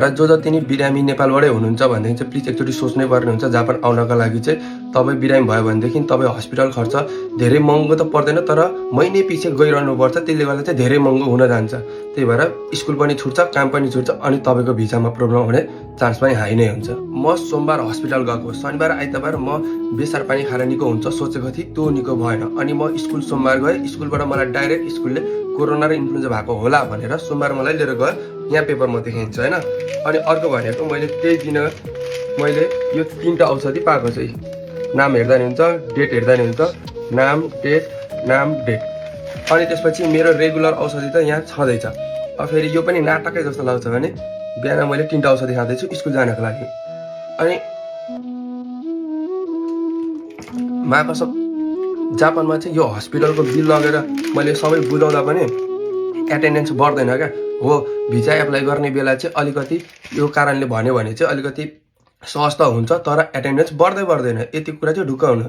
र जो जति नि बिरामी नेपालबाटै हुनुहुन्छ भनेदेखि चाहिँ प्लिज एकचोटि सोच्नै पर्ने हुन्छ जापान आउनका लागि चाहिँ। तपाईँ बिरामी भयो भनेदेखि तपाईँ हस्पिटल खर्च धेरै महँगो त पर्दैन, तर महिने पछि गइरहनुपर्छ। त्यसले गर्दा चाहिँ धेरै महँगो हुन जान्छ। त्यही भएर स्कुल पनि छुट्छ, काम पनि छुट्छ, अनि तपाईँको भिजामा प्रब्लम हुने चान्स पनि हाई नै हुन्छ। म सोमबार हस्पिटल गएको, शनिबार आइतबार म बेसार पानी खाएर निको हुन्छ सोचेको थिएँ, त्यो निको भएन। अनि म स्कुल सोमबार गएँ, स्कुलबाट मलाई डाइरेक्ट स्कुलले कोरोना र इन्फ्लुएन्जा भएको होला भनेर सोमबार मलाई लिएर गयो। यहाँ पेपरमा देखाइन्छ होइन। अनि अर्को भनेको मैले त्यही दिन मैले यो 3टा औषधि पाएको चाहिँ नाम हेर्दा नि हुन्छ, डेट हेर्दा नि हुन्छ, नाम डेट नाम डेट। अनि त्यसपछि मेरो रेगुलर औषधि त यहाँ छँदैछ। अब फेरि यो पनि नाटकै जस्तो लाग्छ भने बिहान मैले 3टा औषधि खाँदैछु स्कुल जानको लागि। अनि महाकसम जापानमा चाहिँ यो हस्पिटलको बिल लगेर मैले सबै बुझाउँदा पनि एटेन्डेन्स बढ्दैन क्या। हो, भिजा एप्लाई गर्ने बेला चाहिँ अलिकति यो कारणले भन्यो भने चाहिँ अलिकति सहज त हुन्छ, तर एटेन्डेन्स बढ्दैन। यति कुरा चाहिँ ढुक्क हुनु।